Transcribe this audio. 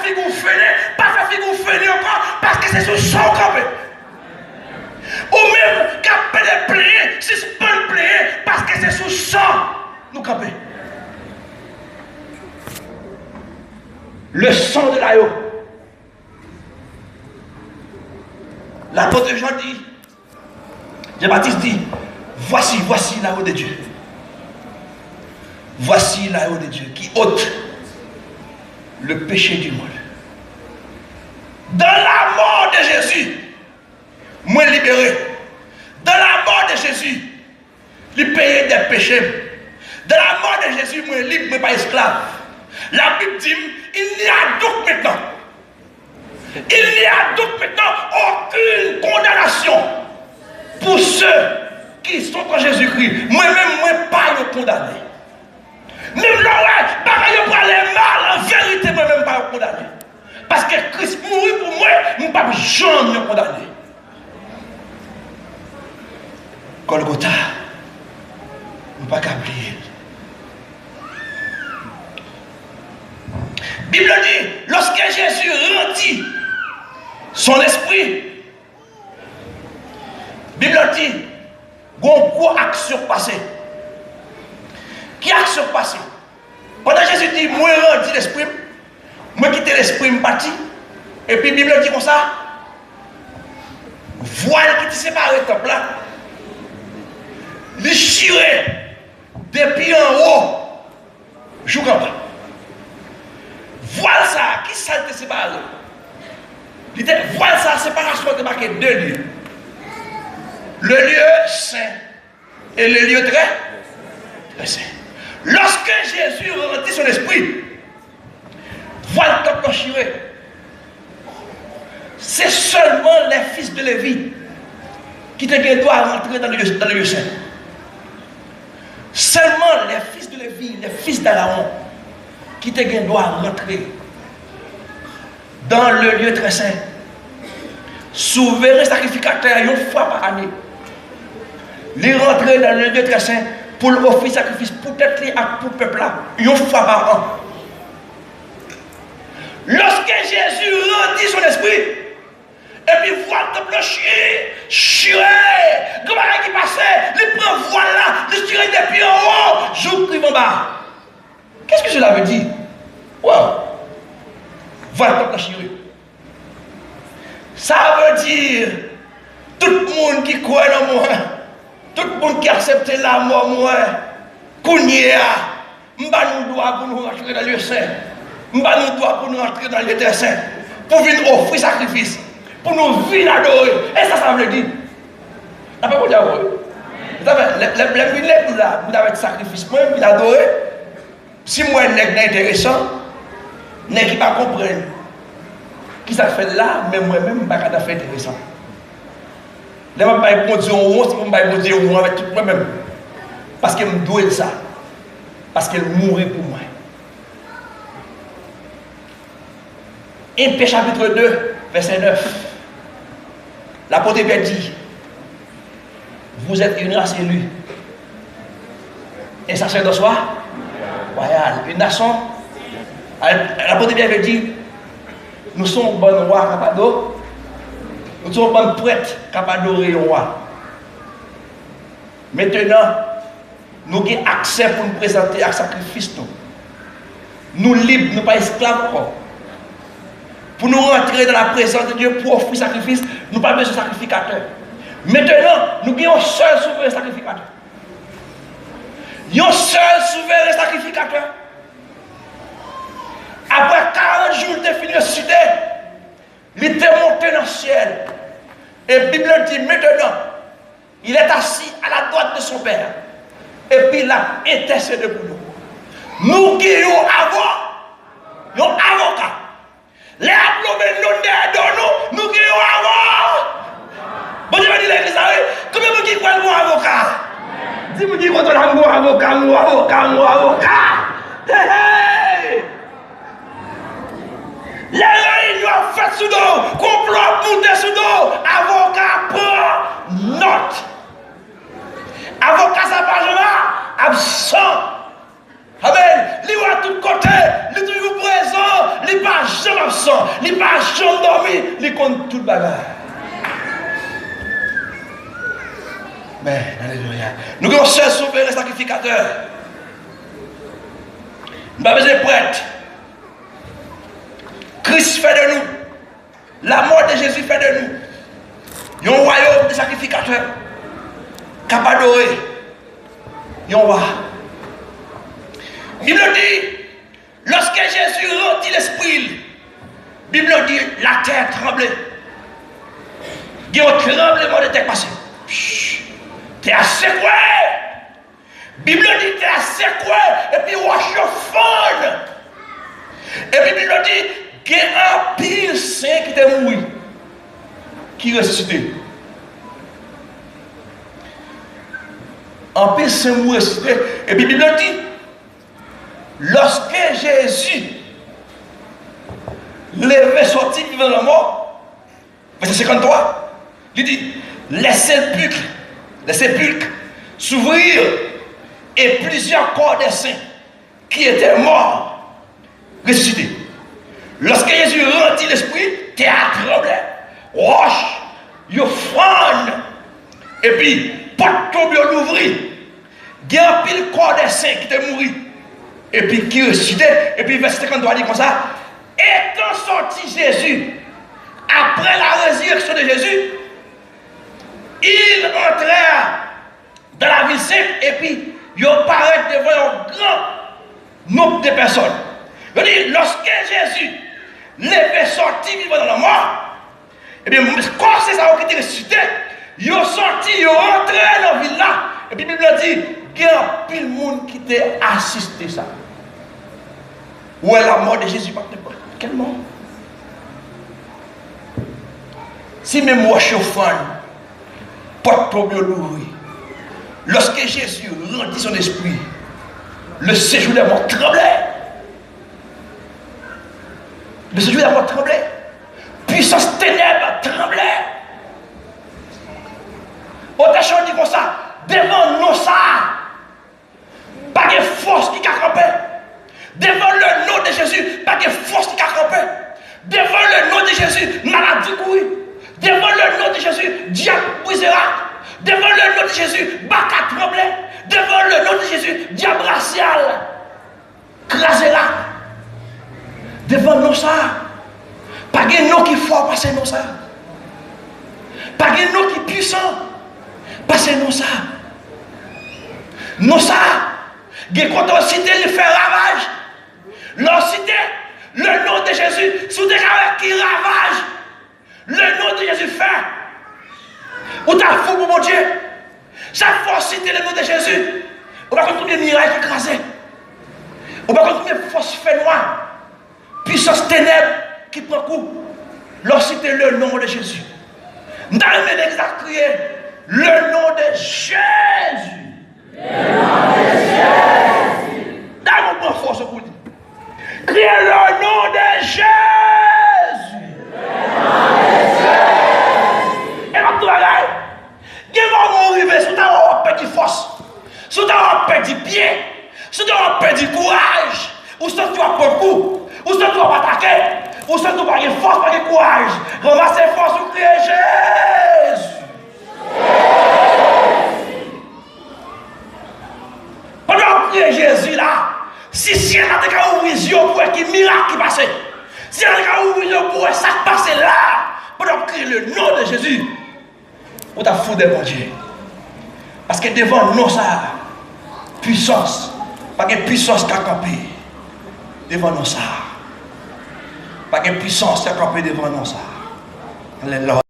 figure fêlée, pas faire figure fêlée encore, parce que c'est sous son campé. Ou même qu'à des plaies, si c'est pas le plaies, parce que c'est sous sang, nous camper. Le sang de l'agneau. L'apôtre Jean dit, Jean-Baptiste dit, voici l'agneau de Dieu. Voici l'agneau de Dieu qui ôte le péché du monde. Dans la mort de Jésus, moi libéré. Dans la mort de Jésus, il paye des péchés. Dans la mort de Jésus, moi libre, mais pas esclave. La Bible dit, il n'y a donc maintenant. Il n'y a donc maintenant aucune condamnation pour ceux qui sont en Jésus-Christ. Moi-même, moi pas le condamné. Même là, pareil, pour aller mal, en vérité, moi-même pas le condamné. Parce que Christ mourit pour moi, je ne peux pas jamais le condamner. Golgotha, je ne peux pas oublier. La Bible dit, lorsque Jésus rendit son esprit, la Bible dit, il y a une grosse action passée. Qui action passée? Pendant Jésus dit, moi rendis l'esprit, moi quitter l'esprit, me parti. Et puis la Bible dit comme ça, voile qui te sépare le temple là, le chiré depuis en haut, jusqu'en bas. Voile ça, qui ça te sépare? Voile ça, séparation de marqué deux lieux. Le lieu saint et le lieu très saint. Lorsque Jésus rendit son esprit, voile le temple chiré. C'est seulement les fils de Lévi qui doivent rentrer dans le lieu saint. Seulement les fils de Lévi, les fils d'Aaron, qui doivent rentrer dans le lieu très saint. Souverain sacrificateur, une fois par année. Les rentrer dans le lieu très saint pour l'offrir sacrifice, pour être pour le peuple là, une fois par an. Lorsque Jésus rendit son esprit, et puis voit le temple chiré, comment qui passait, il prend voile là, il chiré depuis en haut, j'ouvre en bas. Qu'est-ce que cela veut dire? Wow! Voilà le temple chiré. Ça veut dire, tout le monde qui croit en moi, tout le monde qui accepte la mort, moi, Kounia, m'ba nous doit pour nous rentrer dans le lieu saint, m'ba nous doit pour nous rentrer dans le lieu très saint, pour venir offrir sacrifice, pour nous venir adorer. Et ça veut dire. T'as pas quoi dire? Vous avez les là, vous avez sacrifice, moi, vous adorer. Si moi, un nègre intéressant, nègre qui ne comprend pas qui ça fait là, mais moi-même, je ne suis pas fait intéressant. Là, je ne vais pas dire on, je ne vais pas dire on avec tout moi-même. Parce qu'elle me doit ça. Parce qu'elle mourit pour moi. 1 Pierre chapitre 2, verset 9. L'apôtre Pierre dit, vous êtes une race élue. Un sacerdoce royal. Une nation. L'apôtre Pierre avait dit, nous sommes bons rois capado, nous sommes bons prêtres capado et roi. Maintenant, nous avons accès pour nous présenter un sacrifice. Nous libres, nous ne sommes pas esclaves encore. Pour nous rentrer dans la présence de Dieu pour offrir sacrifice, nous n'avons pas besoin de sacrificateur. Maintenant, nous avons un seul souverain sacrificateur. Un seul souverain sacrificateur. Après 40 jours, il est fini ressuscité. Il était monté dans le ciel. Et la Bible dit maintenant, il est assis à la droite de son Père. Et puis il a intercédé pour nous. Nous qui avons un avocat. Les applaudissements nous nous qui avons un avocat. Bon, je vais dire l'église, combien de gens qui croient un avocat? Dis-moi qui croient un avocat. Hey! Les réunions faites sous dos, complot monté sous dos, avocat prend note. Avocat ça pas là, absent. Amen. Il est à tout côté, il est toujours présent, il n'est pas jamais absent. innocent, il n'est pas jamais dormi, il compte tout le bagage. Mais, alléluia. Nous avons un seul souverain sacrificateur. Nous n'avons pas besoin de prêtre. Christ fait de nous. La mort de Jésus fait de nous. Un royaume de sacrificateurs. Capable d'adorer. Un roi. La Bible dit, lorsque Jésus remplit l'esprit, la Bible dit, la terre tremblait. Il y a un tremblement de terre passé. T'es assez quoi? La Bible dit, t'es assez quoi? Et puis, wash your phone. Et puis, la Bible dit, qu'il y a un pire saint qui t'est mort, qui est ressuscité. Un pire saint mort ressuscité. Et puis, la Bible dit, lorsque Jésus levé sorti vivant de la mort, verset 53, il dit, les sépulcres s'ouvrirent et plusieurs corps des saints qui étaient morts ressuscités. Lorsque Jésus remplit l'esprit, terre tremblait, roche, il fronde, et puis porte tombe l'ouvrir, il y a un pile corps des saints qui étaient morts, et puis qui ressuscitait, et puis verset 53 dit comme ça, étant sorti Jésus, après la résurrection de Jésus, ils entrèrent dans la ville sainte et puis ils apparaissent devant un grand nombre de personnes. Je dis, lorsque Jésus les sorti vivant dans la mort, et bien, quand c'est ça qui était ressuscité, ils sont sortis, ils sont entrés dans la ville là, et puis la Bible dit, il y a pile de monde qui t'a assisté ça. Où est la mort de Jésus? Quelle mort? Si même moi je suis fan, porte tomber l'ouvrir. Lorsque Jésus rendit son esprit, le séjour des morts tremblait. Le séjour des morts tremblait. Puissance ténèbres tremblait. On t'a dit comme ça, devant nous ça, pas de force qui a campé. Devant le nom de Jésus, pas de force qui a campé. Devant le nom de Jésus, maladie couille. Devant le nom de Jésus, diable brisera. Devant le nom de Jésus, baka tremblait. Devant le nom de Jésus, diable racial crasera. Devant nous ça, pas de nom qui fort passer nous ça. Pas de nom qui puissant passer nous ça. Nous ça, quand on cite le fait ravage. L'on cite le nom de Jésus, sous des caractères qui ravage. Le nom de Jésus fait. Ou t'as fou pour mon Dieu. Chaque fois citer le nom de Jésus, on va continuer miracle écrasé. On va continuer force fait noir. Puissance ténèbres qui prend coup. Lorsque citer le nom de Jésus. Nous allons crier le nom de Jésus. Le nom de Jésus. Dans mon force pour dire. Criez le nom de Jésus. Le nom de Jésus. Et quand tu vas là, il va arriver sous ta petit force, sous ta petit pied, sous ta petit courage, ou sous tu as pas coup, ou sous tu vas attaquer, ou sous tu pas de force, pas de courage. Ramassez force ou criez Jésus. Pendant que criez Jésus là, si elle a des cas où ils ont pour qu'il miracle qui passe, si elle a des cas où ils ont pour ça qui passe là, pendant que crier le nom de Jésus, on t'a foutu mon Dieu. Parce que devant nous, ça, puissance, pas de puissance qui a campé devant nous, ça. Pas de puissance qui a campé devant nous, ça. Alléluia.